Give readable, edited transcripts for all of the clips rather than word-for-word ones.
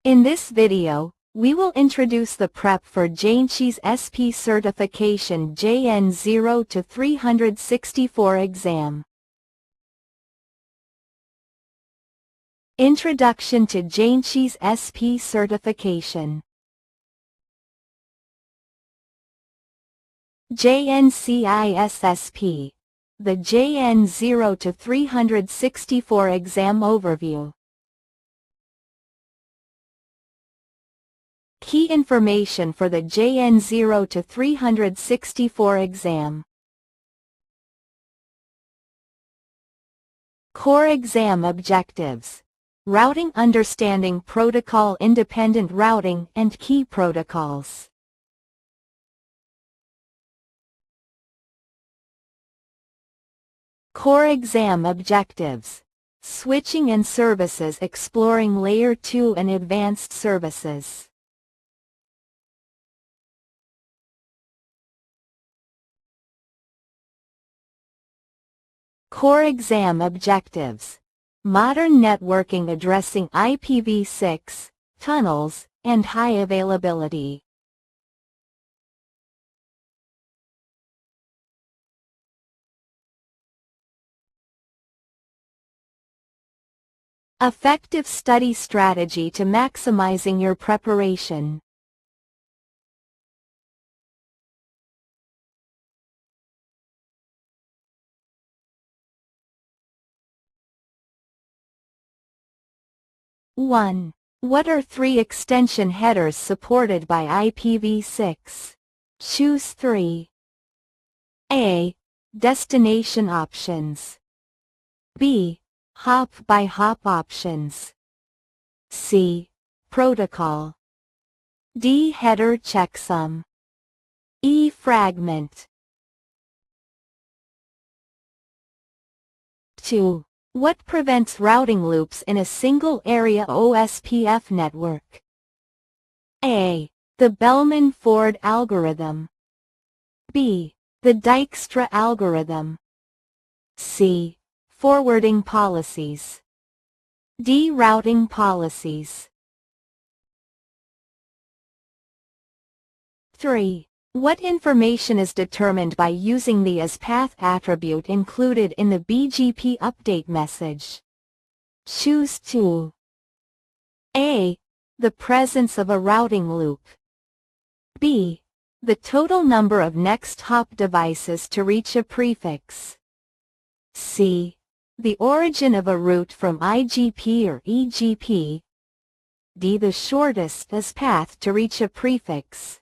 In this video, we will introduce the prep for JNCIS-SP certification JN0-364 exam. Introduction to JNCIS-SP certification. JNCIS-SP, the JN0-364 exam overview. Key information for the JN0-364 exam. Core exam objectives. Routing understanding protocol independent routing and key protocols. Core exam objectives. Switching and services exploring Layer 2 and advanced services. Core exam objectives. Modern networking addressing IPv6, tunnels, and high availability. Effective study strategy to maximizing your preparation. One. What are 3 extension headers supported by IPv6? Choose 3. A. Destination options. B. Hop-by-hop options. C. Protocol. D. Header checksum. E. Fragment. 2. What prevents routing loops in a single area OSPF network? A. The Bellman-Ford algorithm. B. The Dijkstra algorithm. C. Forwarding policies. D. Routing policies. 3. What information is determined by using the asPath attribute included in the BGP update message? Choose 2. A. The presence of a routing loop. B. The total number of next hop devices to reach a prefix. C. The origin of a route from IGP or EGP. D. The shortest asPath to reach a prefix.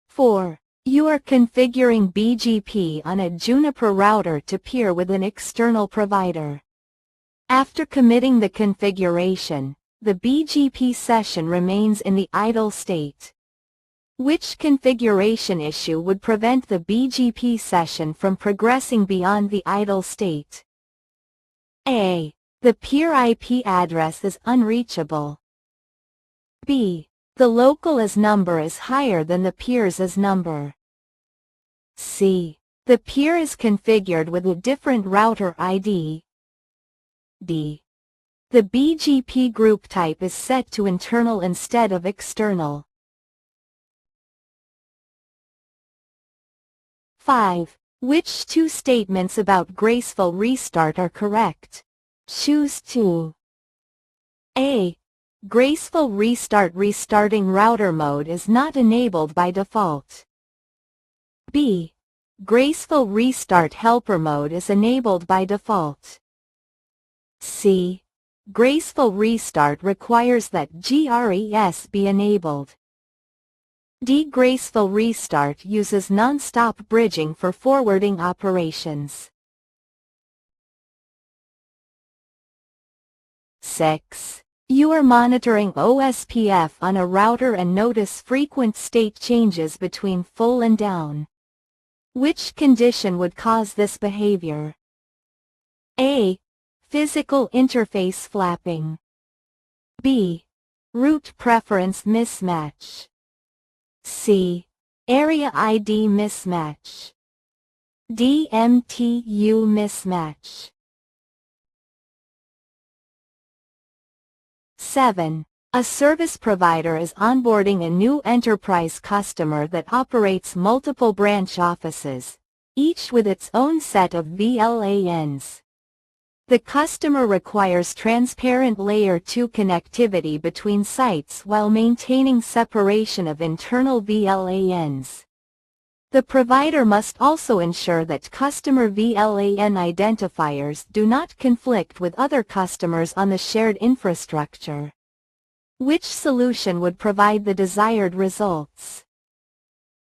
4. You are configuring BGP on a Juniper router to peer with an external provider. After committing the configuration, the BGP session remains in the idle state. Which configuration issue would prevent the BGP session from progressing beyond the idle state? A. The peer IP address is unreachable. B. The local as number is higher than the peers as number. C. The peer is configured with a different router ID. D. The BGP group type is set to internal instead of external. 5. Which 2 statements about graceful restart are correct? Choose 2. A. Graceful restart restarting router mode is not enabled by default. B. Graceful restart helper mode is enabled by default. C. Graceful restart requires that GRES be enabled. D. Graceful restart uses non-stop bridging for forwarding operations. 6. You are monitoring OSPF on a router and notice frequent state changes between full and down. Which condition would cause this behavior? A. Physical interface flapping. B. Route preference mismatch. C. Area ID mismatch. D. MTU mismatch. 7. A service provider is onboarding a new enterprise customer that operates multiple branch offices, each with its own set of VLANs. The customer requires transparent Layer 2 connectivity between sites while maintaining separation of internal VLANs. The provider must also ensure that customer VLAN identifiers do not conflict with other customers on the shared infrastructure. Which solution would provide the desired results?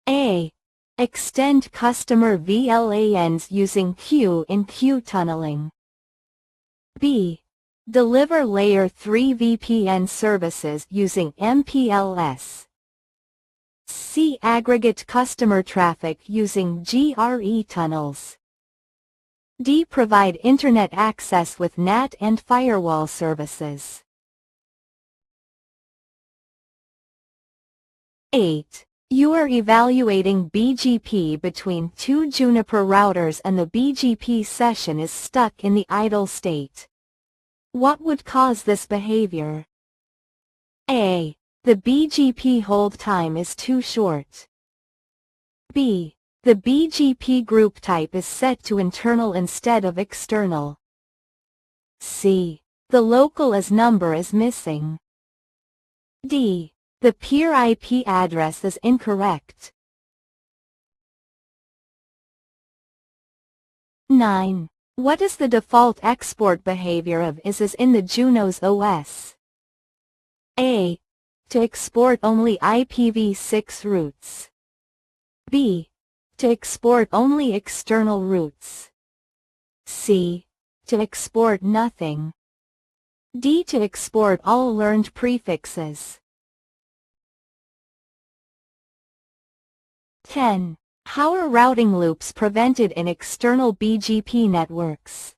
A. Extend customer VLANs using queue-in-queue tunneling. B. Deliver Layer 3 VPN services using MPLS. C. Aggregate customer traffic using GRE tunnels. D. Provide Internet access with NAT and firewall services. 8. You are evaluating BGP between two Juniper routers and the BGP session is stuck in the idle state. What would cause this behavior? A. The BGP hold time is too short. B. The BGP group type is set to internal instead of external. C. The local as number is missing. D. The peer IP address is incorrect. 9. What is the default export behavior of ISIS in the Junos OS? A. To export only IPv6 routes. B. To export only external routes. C. To export nothing. D. To export all learned prefixes. 10. How are routing loops prevented in external BGP networks?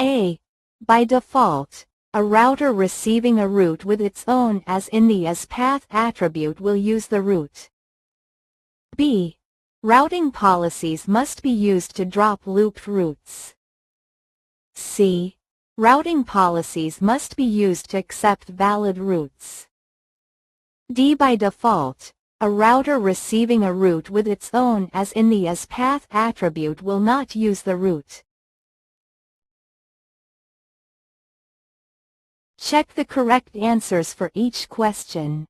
A. By default, a router receiving a route with its own as in the as path attribute will use the route. B. Routing policies must be used to drop looped routes. C. Routing policies must be used to accept valid routes. D. By default, a router receiving a route with its own as in the as path attribute will not use the route. Check the correct answers for each question.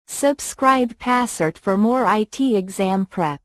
Subscribe Passert for more IT exam prep.